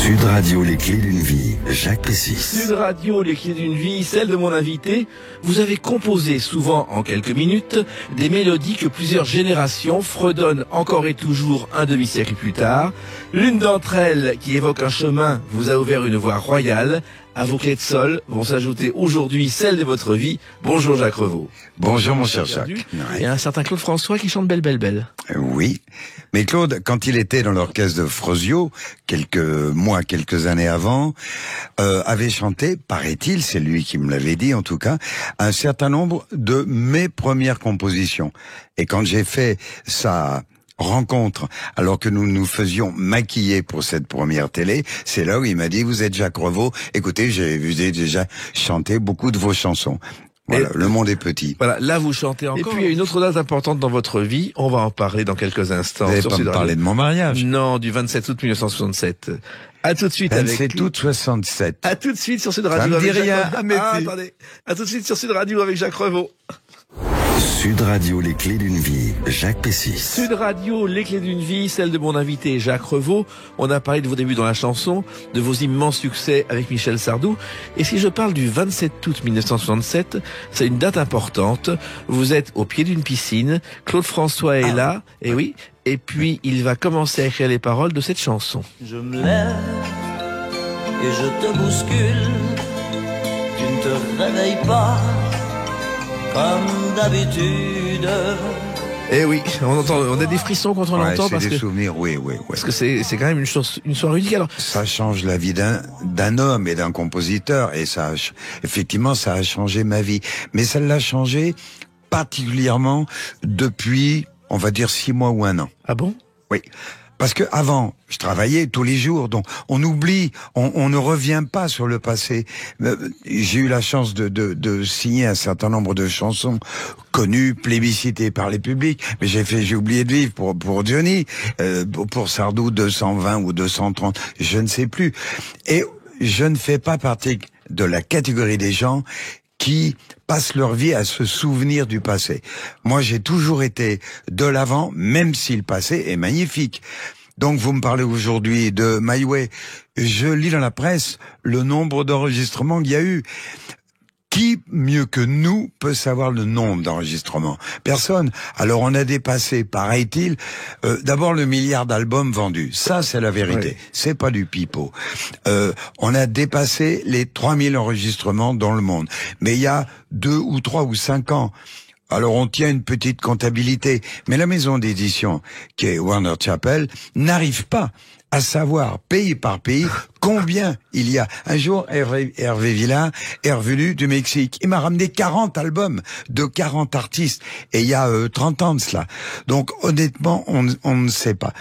Sud Radio, les clés d'une vie, Jacques Pessis. Sud Radio, les clés d'une vie, celle de mon invité. Vous avez composé souvent en quelques minutes des mélodies que plusieurs générations fredonnent encore et toujours un demi-siècle plus tard. L'une d'entre elles, qui évoque un chemin, vous a ouvert une voie royale. À vos clés de sol vont s'ajouter aujourd'hui celles de votre vie. Bonjour Jacques Revaux. Bonjour mon cher Jacques. Et un certain Claude François qui chante Belle Belle Belle. Oui, mais Claude, quand il était dans l'orchestre de Frozio, quelques années avant, avait chanté, paraît-il, c'est lui qui me l'avait dit en tout cas, un certain nombre de mes premières compositions. Et quand j'ai fait sa rencontre, alors que nous nous faisions maquiller pour cette première télé, c'est là où il m'a dit, vous êtes Jacques Revaux, écoutez, j'ai déjà chanté beaucoup de vos chansons. Voilà, le monde est petit. Voilà, là vous chantez encore. Et puis il y a une autre date importante dans votre vie, on va en parler dans quelques instants. Vous n'allez pas me parler de mon mariage? Non, du 27 août 1967. À tout de suite avec 27 août 67. À tout de suite sur Sud Radio. Ça me dit rien. Attendez. À tout de suite sur Sud Radio avec Jacques Revaux. Sud Radio, les clés d'une vie, Jacques Pessis. Sud Radio, les clés d'une vie, celle de mon invité Jacques Revaux. On a parlé de vos débuts dans la chanson, de vos immenses succès avec Michel Sardou. Et si je parle du 27 août 1967, c'est une date importante. Vous êtes au pied d'une piscine, Claude François est là, et oui, et puis il va commencer à écrire les paroles de cette chanson. Je me lève et je te bouscule, tu ne te réveilles pas comme d'habitude. Eh oui, on a des frissons quand on l'entend parce que des souvenirs, oui. Parce que c'est quand même une soirée unique. Alors ça change la vie d'un homme et d'un compositeur, et effectivement, ça a changé ma vie. Mais ça l'a changé particulièrement depuis, on va dire 6 mois ou 1 an. Ah bon? Oui. Parce que avant, je travaillais tous les jours, donc on oublie, on ne revient pas sur le passé. J'ai eu la chance de signer un certain nombre de chansons connues, plébiscitées par les publics, mais j'ai oublié de vivre pour Johnny, pour Sardou 220 ou 230, je ne sais plus. Et je ne fais pas partie de la catégorie des gens qui passent leur vie à se souvenir du passé. Moi, j'ai toujours été de l'avant, même si le passé est magnifique. Donc, vous me parlez aujourd'hui de My Way. Je lis dans la presse le nombre d'enregistrements qu'il y a eu. Qui, mieux que nous, peut savoir le nombre d'enregistrements? Personne. Alors, on a dépassé, paraît-il, d'abord le milliard d'albums vendus. Ça, c'est la vérité. Oui. C'est pas du pipeau. On a dépassé les 3000 enregistrements dans le monde. Mais il y a 2 ou 3 ou 5 ans, alors on tient une petite comptabilité, mais la maison d'édition, qui est Warner Chappell, n'arrive pas à savoir, pays par pays, combien il y a. Un jour, Hervé Villard est revenu du Mexique. Il m'a ramené 40 albums de 40 artistes. Et il y a 30 ans de cela. Donc, honnêtement, on ne sait pas.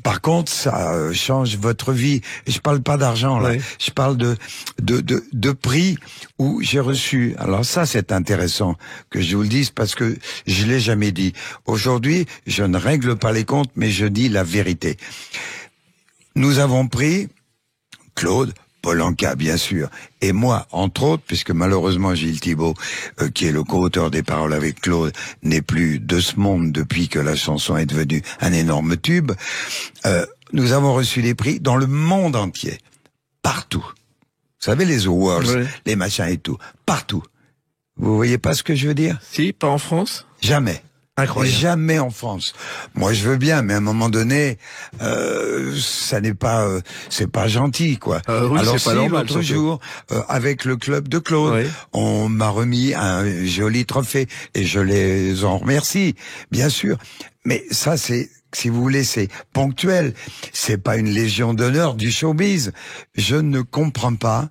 Par contre, ça change votre vie. Je parle pas d'argent, là. Oui. Je parle de prix où j'ai reçu. Alors ça, c'est intéressant que je vous le dise parce que je l'ai jamais dit. Aujourd'hui, je ne règle pas les comptes, mais je dis la vérité. Nous avons pris Claude, Paul Anka, bien sûr, et moi, entre autres, puisque malheureusement Gilles Thibault, qui est le co-auteur des paroles avec Claude, n'est plus de ce monde depuis que la chanson est devenue un énorme tube, nous avons reçu des prix dans le monde entier. Partout. Vous savez, les awards, oui, les machins et tout. Partout. Vous voyez pas ce que je veux dire? Si, pas en France? Jamais. Incroyable. Jamais en France. Moi, je veux bien, mais à un moment donné, ça n'est pas, c'est pas gentil, quoi. Oui, alors, c'est pas normal, l'autre jour, avec le club de Claude, oui, on m'a remis un joli trophée et je les en remercie, bien sûr. Mais ça, c'est, si vous voulez, c'est ponctuel. C'est pas une légion d'honneur du showbiz. Je ne comprends pas.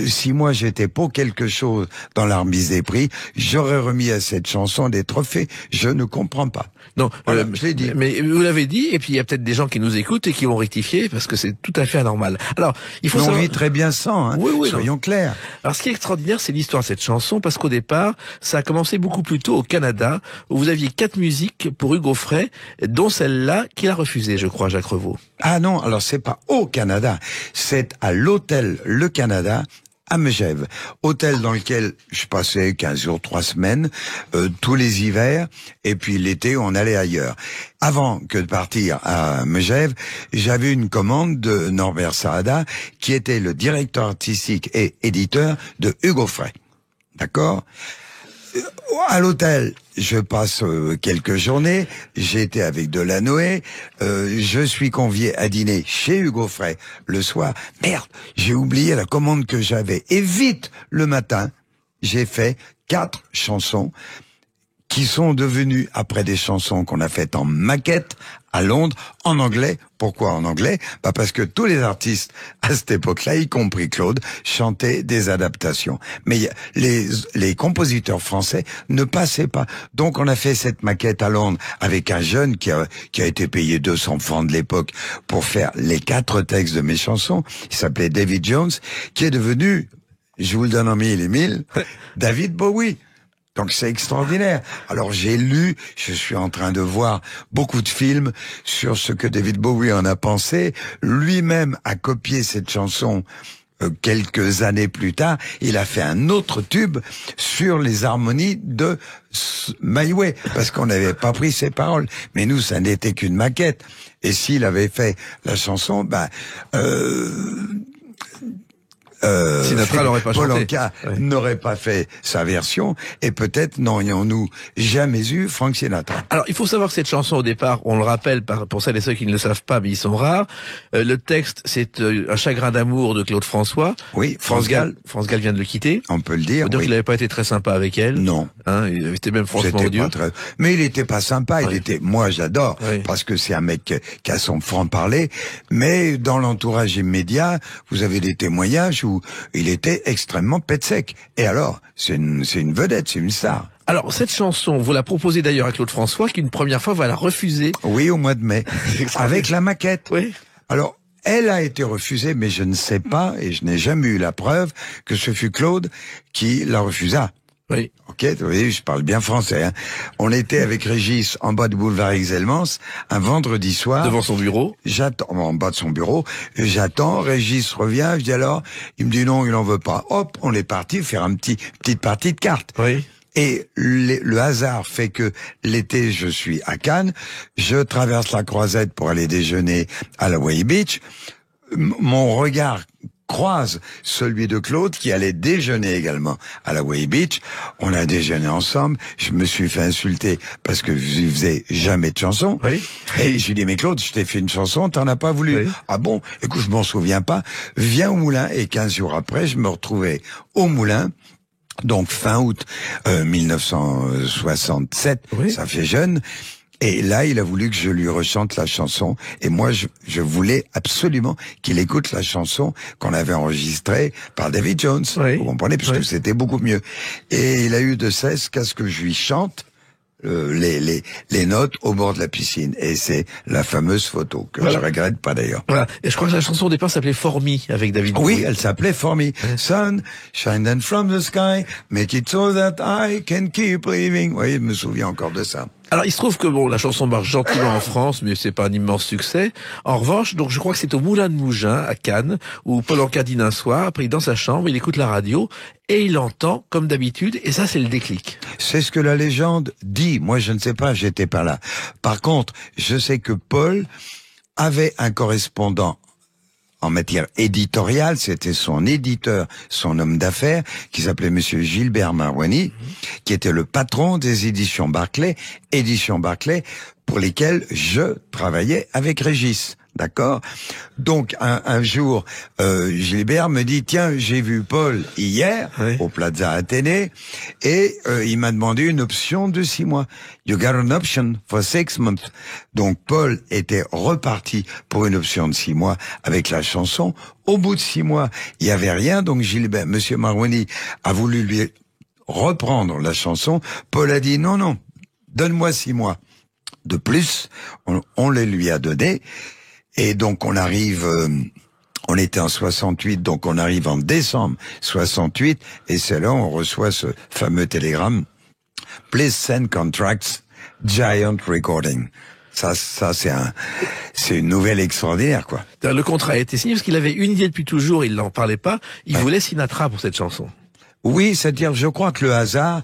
Si moi j'étais pour quelque chose dans la remise des prix, j'aurais remis à cette chanson des trophées. Je ne comprends pas. Non, voilà, je l'ai dit. Mais vous l'avez dit, et puis il y a peut-être des gens qui nous écoutent et qui vont rectifier parce que c'est tout à fait anormal. Alors, il faut savoir... On vit très bien sans, hein. Oui, soyons clairs. Alors, ce qui est extraordinaire, c'est l'histoire de cette chanson, parce qu'au départ, ça a commencé beaucoup plus tôt au Canada, où vous aviez 4 musiques pour Hugo Frey, dont celle-là qu'il a refusée, je crois, Jacques Revaux. Ah non, alors c'est pas au Canada, c'est à l'hôtel Le Canada, à Megève, hôtel dans lequel je passais 15 jours, 3 semaines, tous les hivers, et puis l'été on allait ailleurs. Avant que de partir à Megève, j'avais une commande de Norbert Saada, qui était le directeur artistique et éditeur de Hugo Frey. D'accord ? À l'hôtel, je passe quelques journées, j'ai été avec Delanoë, je suis convié à dîner chez Hugo Frey le soir. Merde, j'ai oublié la commande que j'avais. Et vite, le matin, j'ai fait 4 chansons qui sont devenues, après des chansons qu'on a faites en maquette à Londres, en anglais. Pourquoi en anglais ? Parce que tous les artistes à cette époque-là, y compris Claude, chantaient des adaptations. Mais les compositeurs français ne passaient pas. Donc on a fait cette maquette à Londres avec un jeune qui a été payé 200 francs de l'époque pour faire les 4 textes de mes chansons. Il s'appelait David Jones, qui est devenu, je vous le donne en mille et mille, David Bowie. Donc c'est extraordinaire. Alors j'ai lu, je suis en train de voir beaucoup de films sur ce que David Bowie en a pensé. Lui-même a copié cette chanson quelques années plus tard. Il a fait un autre tube sur les harmonies de My Way, parce qu'on n'avait pas pris ses paroles. Mais nous, ça n'était qu'une maquette. Et s'il avait fait la chanson, Sinatra n'aurait pas chanté. Paul Anka n'aurait pas fait sa version, et peut-être n'aurions-nous jamais eu Frank Sinatra. Alors, il faut savoir que cette chanson, au départ, on le rappelle pour celles et ceux qui ne le savent pas, mais ils sont rares. Le texte, c'est Un chagrin d'amour de Claude François. Oui, France Gall vient de le quitter. On peut le dire. Faut dire oui. qu'il n'avait pas été très sympa avec elle. Non. Hein, il était même franchement odieux. Mais il était pas sympa. Oui. Il était, moi j'adore, oui, parce que c'est un mec qui a son franc-parler. Mais dans l'entourage immédiat, vous avez des témoignages où il était extrêmement pet sec. Et alors, c'est une vedette, c'est une star. Alors, cette chanson, vous la proposez d'ailleurs à Claude François, qui une première fois va la refuser. Oui, au mois de mai. Avec la maquette. Oui. Alors, elle a été refusée, mais je ne sais pas, et je n'ai jamais eu la preuve, que ce fut Claude qui la refusa. Oui. Ok, vous voyez, je parle bien français. Hein. On était avec Régis en bas du boulevard Exelmans, un vendredi soir. Devant son bureau. J'attends, en bas de son bureau, j'attends, Régis revient, je dis alors, il me dit non, il en veut pas. Hop, on est parti faire petite partie de cartes. Oui. Et le hasard fait que l'été, je suis à Cannes, je traverse la Croisette pour aller déjeuner à la Way Beach. Mon regard croise celui de Claude qui allait déjeuner également à la Way Beach. On a déjeuné ensemble. Je me suis fait insulter parce que je faisais jamais de chanson. Oui. Et je lui dis, mais Claude, je t'ai fait une chanson, t'en as pas voulu. Oui. Ah bon? Écoute, je m'en souviens pas. Viens au Moulin. Et 15 jours après, je me retrouvais au Moulin. Donc fin août 1967, oui. Ça fait jeune. Et là, il a voulu que je lui rechante la chanson. Et moi, je voulais absolument qu'il écoute la chanson qu'on avait enregistrée par David Jones. Oui. Vous comprenez? Parce que c'était beaucoup mieux. Et il a eu de cesse qu'à ce que je lui chante les notes au bord de la piscine. Et c'est la fameuse photo que je regrette pas d'ailleurs. Voilà. Et je crois que la chanson au départ s'appelait For Me avec David Bowie. Oui, elle s'appelait For Me. Sun, shine down from the sky, make it so that I can keep living. Oui, je me souviens encore de ça. Alors, il se trouve que bon, la chanson marche gentiment en France, mais c'est pas un immense succès. En revanche, donc, je crois que c'est au Moulin de Mougins, à Cannes, où Paul Anka dîne un soir, après il est dans sa chambre, il écoute la radio, et il entend, comme d'habitude, et ça, c'est le déclic. C'est ce que la légende dit. Moi, je ne sais pas, j'étais pas là. Par contre, je sais que Paul avait un correspondant en matière éditoriale, c'était son éditeur, son homme d'affaires, qui s'appelait Monsieur Gilbert Marouani, qui était le patron des éditions Barclay pour lesquelles je travaillais avec Régis. D'accord? Donc, un jour, Gilbert me dit, tiens, j'ai vu Paul hier, au Plaza Athénée, et il m'a demandé une option de 6 mois. You got an option for 6 months. Donc, Paul était reparti pour une option de 6 mois avec la chanson. Au bout de 6 mois, il y avait rien, donc Gilbert, Monsieur Marouani a voulu lui reprendre la chanson. Paul a dit, non, donne-moi 6 mois. De plus, on les lui a donnés. Et donc on arrive, on était en 68, donc on arrive en décembre 68, et c'est là où on reçoit ce fameux télégramme. Please send contracts, Giant Recording. Ça c'est une nouvelle extraordinaire, quoi. Le contrat a été signé parce qu'il avait une idée depuis toujours, il n'en parlait pas. Il voulait Sinatra pour cette chanson. Oui, c'est-à-dire, je crois que le hasard,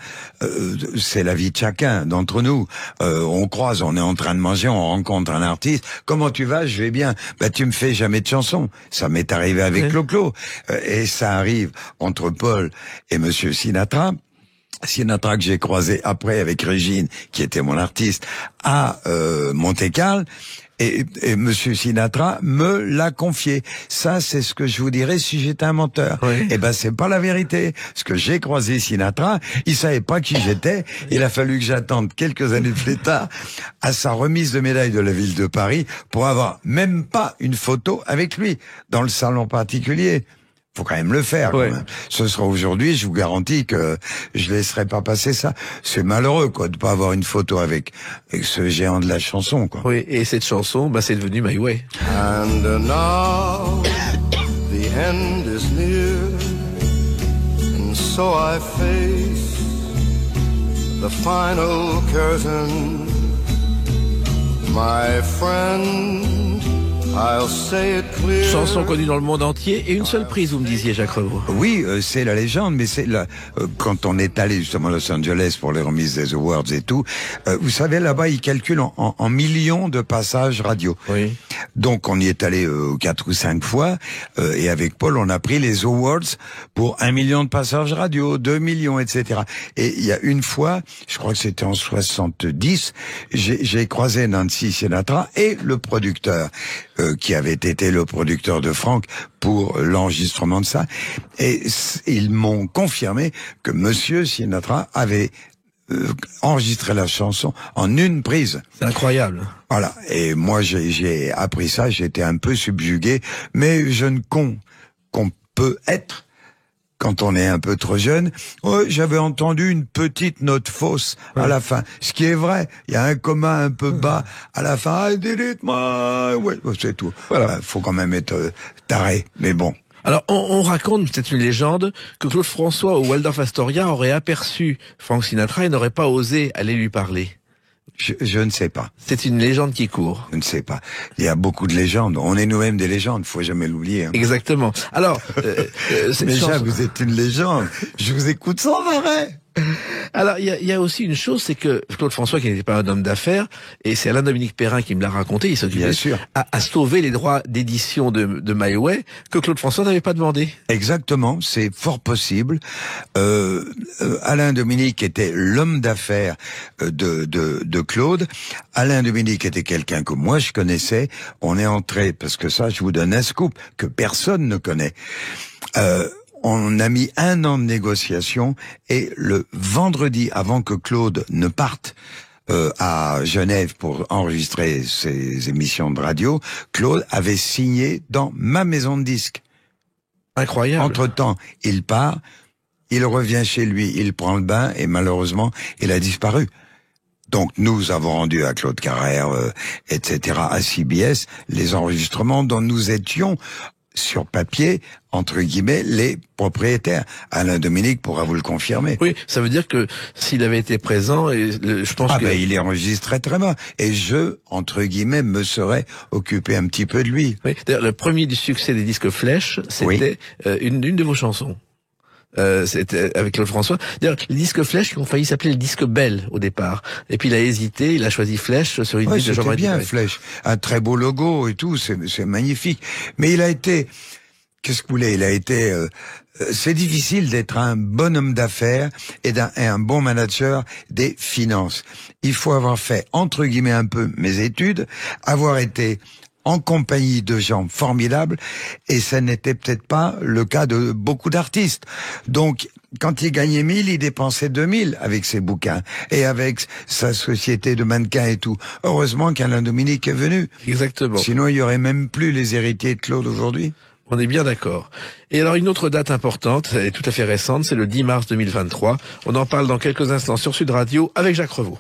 c'est la vie de chacun d'entre nous. On croise, on est en train de manger, on rencontre un artiste. Comment tu vas? Je vais bien. Bah, tu me fais jamais de chanson. Ça m'est arrivé avec Clo-Clo. Et ça arrive entre Paul et Monsieur Sinatra. Sinatra que j'ai croisé après avec Régine, qui était mon artiste, à Monte-Carlo. Et Monsieur Sinatra me l'a confié. Ça, c'est ce que je vous dirais si j'étais un menteur. Oui. Eh ben, c'est pas la vérité. Parce que j'ai croisé Sinatra, il savait pas qui j'étais. Il a fallu que j'attende quelques années plus tard à sa remise de médaille de la ville de Paris pour avoir même pas une photo avec lui dans le salon particulier. Faut quand même le faire. Quand même. Ce sera aujourd'hui, je vous garantis que je laisserai pas passer ça. C'est malheureux, quoi, de pas avoir une photo avec ce géant de la chanson, quoi. Oui, et cette chanson, bah, c'est devenu My Way. And now the end is near, and so I face the final curtain, my friend. I'll say it clear. Chanson connue dans le monde entier et une seule prise, vous me disiez, Jacques Revaux. Oui, c'est la légende, mais c'est quand on est allé justement à Los Angeles pour les remises des awards et tout, vous savez, là-bas, ils calculent en millions de passages radio. Oui. Donc, on y est allé 4 ou 5 fois, et avec Paul, on a pris les awards pour 1 million de passages radio, 2 millions, etc. Et il y a une fois, je crois que c'était en 70, j'ai croisé Nancy Sinatra et le producteur, qui avait été le producteur de Franck pour l'enregistrement de ça. Et ils m'ont confirmé que Monsieur Sinatra avait enregistré la chanson en une prise. C'est incroyable. Voilà. Et moi, j'ai appris ça, j'étais un peu subjugué, mais jeune con qu'on peut être quand on est un peu trop jeune. Ouais, j'avais entendu une petite note fausse à la fin. Ce qui est vrai. Il y a un comma un peu bas à la fin. I did it, my way. C'est tout. Voilà. Faut quand même être taré. Mais bon. Alors, on raconte, c'est une légende, que Claude François ou Waldorf Astoria auraient aperçu Frank Sinatra et n'auraient pas osé aller lui parler. Je ne sais pas. C'est une légende qui court. Je ne sais pas. Il y a beaucoup de légendes. On est nous-mêmes des légendes. Faut jamais l'oublier. Hein. Exactement. Alors, mais Jacques, vous êtes une légende. Je vous écoute sans arrêt. Alors, il y a aussi une chose, c'est que Claude François, qui n'était pas un homme d'affaires, et c'est Alain-Dominique Perrin qui me l'a raconté, il s'occupait à sauver les droits d'édition de My Way, que Claude François n'avait pas demandé. Exactement, c'est fort possible. Alain-Dominique était l'homme d'affaires de Claude. Alain-Dominique était quelqu'un que moi je connaissais. On est entré, parce que ça, je vous donne un scoop que personne ne connaît. On a mis 1 an de négociation et le vendredi, avant que Claude ne parte à Genève pour enregistrer ses émissions de radio, Claude avait signé dans ma maison de disques. Incroyable. Entre-temps, il part, il revient chez lui, il prend le bain et malheureusement, il a disparu. Donc nous avons rendu à Claude Carrère, etc., à CBS, les enregistrements dont nous étions sur papier, entre guillemets, les propriétaires. Alain-Dominique pourra vous le confirmer. Oui, ça veut dire que s'il avait été présent, je pense que... il est enregistré très bien. Et je, entre guillemets, me serais occupé un petit peu de lui. Oui, d'ailleurs, le premier du succès des disques Flèche, c'était une de vos chansons. C'était avec Claude François. D'ailleurs, les disques Flèche qui ont failli s'appeler le disque Belle au départ. Et puis il a hésité, il a choisi Flèche sur une liste de Jean-Marie bien, Flèche. Un très beau logo et tout, c'est magnifique. Mais il a été, qu'est-ce que vous voulez, il a été, c'est difficile d'être un bon homme d'affaires et un bon manager des finances. Il faut avoir fait, entre guillemets, un peu mes études, avoir été en compagnie de gens formidables, et ça n'était peut-être pas le cas de beaucoup d'artistes. Donc, quand il gagnait 1000, il dépensait 2000 avec ses bouquins, et avec sa société de mannequins et tout. Heureusement qu'Alain-Dominique est venu. Exactement. Sinon, il y aurait même plus les héritiers de Claude aujourd'hui. On est bien d'accord. Et alors, une autre date importante, elle est tout à fait récente, c'est le 10 mars 2023. On en parle dans quelques instants sur Sud Radio avec Jacques Revaux.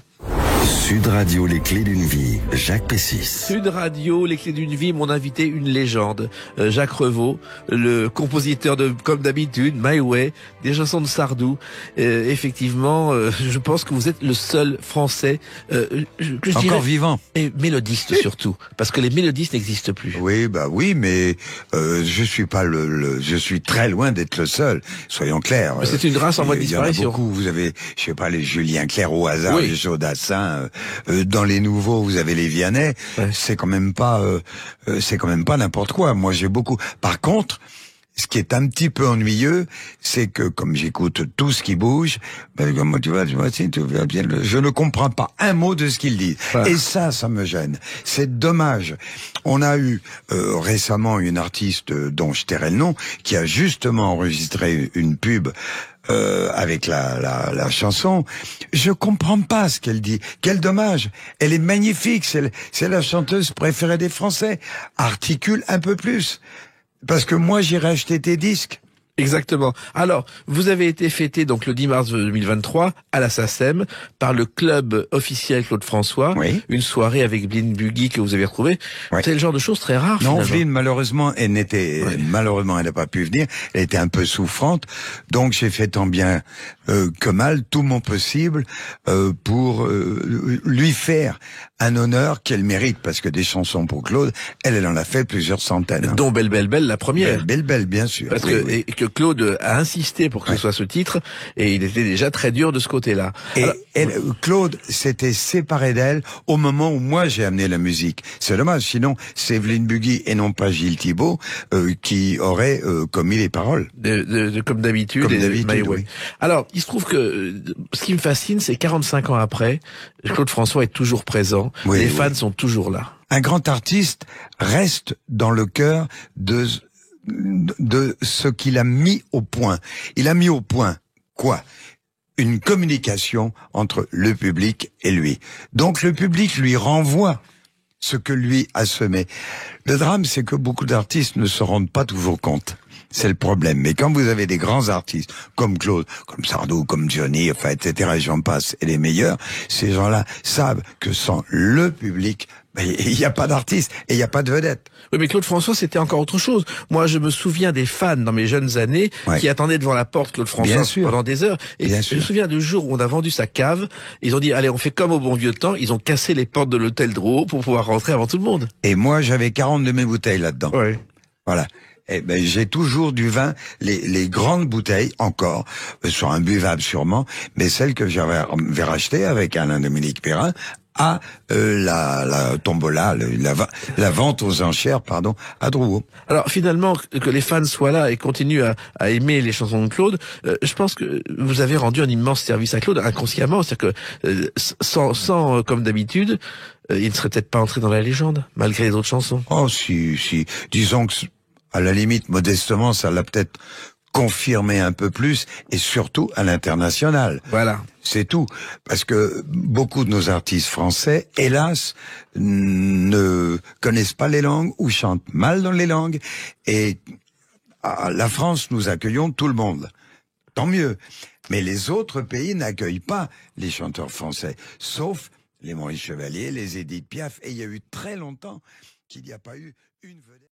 Sud Radio, les clés d'une vie, Jacques Pessis. Sud Radio, les clés d'une vie, mon invité, une légende. Jacques Revaux, le compositeur de, comme d'habitude, My Way, des chansons de Sardou. Effectivement, je pense que vous êtes le seul Français, que je Encore dirais, vivant. et mélodiste surtout, parce que les mélodistes n'existent plus. Oui, bah oui, mais je suis pas je suis très loin d'être le seul. Soyons clairs. Mais c'est une race en voie de Il y en a disparition. beaucoup. Vous avez, je sais pas, les Julien Clerc au hasard, Oui. les Jodassin. Dans les nouveaux, vous avez les Vianney. Ouais. C'est quand même pas n'importe quoi. Moi, j'ai beaucoup. Par contre, ce qui est un petit peu ennuyeux, c'est que comme j'écoute tout ce qui bouge, ben, comment tu vas bien, je ne comprends pas un mot de ce qu'ils disent. Ouais. Et ça me gêne. C'est dommage. On a eu récemment une artiste dont je tairai le nom, qui a justement enregistré une pub avec la chanson. Je comprends pas ce qu'elle dit. Quel dommage. Elle est magnifique. C'est la chanteuse préférée des Français. Articule un peu plus. Parce que moi, j'irai acheter tes disques. Exactement. Alors, vous avez été fêté donc le 10 mars 2023 à la SACEM par le club officiel Claude François. Oui. Une soirée avec Blin Buggy que vous avez retrouvé. Oui. C'est le genre de choses très rares. Non, finalement. Vline, malheureusement, elle n'a pas pu venir. Elle était un peu souffrante. Donc, j'ai fait tant bien que mal, tout mon possible, pour lui faire un honneur qu'elle mérite. Parce que des chansons pour Claude, elle en a fait plusieurs centaines. Hein. Dont Belle Belle Belle, la première. Belle, bien sûr. Parce Oui, que, oui. et que Claude a insisté pour que ce soit ce titre, et il était déjà très dur de ce côté-là. Et Alors, Claude s'était séparé d'elle au moment où moi j'ai amené la musique. C'est dommage, sinon c'est Evelyne Buggy et non pas Gilles Thibault qui aurait commis les paroles. comme d'habitude. Comme et d'habitude, My Way. oui. Alors, il se trouve que ce qui me fascine, c'est 45 ans après, Claude François est toujours présent, Oui, les oui. fans sont toujours là. Un grand artiste reste dans le cœur de ce qu'il a mis au point. Il a mis au point quoi ? Une communication entre le public et lui. Donc le public lui renvoie ce que lui a semé. Le drame, c'est que beaucoup d'artistes ne se rendent pas toujours compte. C'est le problème. Mais quand vous avez des grands artistes, comme Claude, comme Sardou, comme Johnny, enfin, etc., et j'en passe, et les meilleurs, ces gens-là savent que sans le public, il n'y a pas d'artiste et il n'y a pas de vedette. Oui, mais Claude François, c'était encore autre chose. Moi, je me souviens des fans dans mes jeunes années Ouais. qui attendaient devant la porte Claude François Bien sûr. pendant des heures. Et Bien je sûr. me souviens du jour où on a vendu sa cave. Ils ont dit, allez, on fait comme au bon vieux temps. Ils ont cassé les portes de l'hôtel Drouot pour pouvoir rentrer avant tout le monde. Et moi, j'avais 40 de mes bouteilles là-dedans. Ouais. Voilà. Eh ben, j'ai toujours du vin, les grandes bouteilles encore, sont imbuvables sûrement, mais celles que j'avais rachetées avec Alain-Dominique Perrin à la tombola, la vente aux enchères, pardon, à Drouot. Alors finalement, que les fans soient là et continuent à aimer les chansons de Claude, je pense que vous avez rendu un immense service à Claude inconsciemment. C'est-à-dire que sans comme d'habitude, il ne serait peut-être pas entré dans la légende, malgré les autres chansons. Oh, si. Disons que, à la limite, modestement, ça l'a peut-être confirmé un peu plus, et surtout à l'international. Voilà. C'est tout. Parce que beaucoup de nos artistes français, hélas, ne connaissent pas les langues ou chantent mal dans les langues. Et à la France, nous accueillons tout le monde. Tant mieux. Mais les autres pays n'accueillent pas les chanteurs français. Sauf les Maurice Chevalier, les Édith Piaf. Et il y a eu très longtemps qu'il n'y a pas eu une vedette.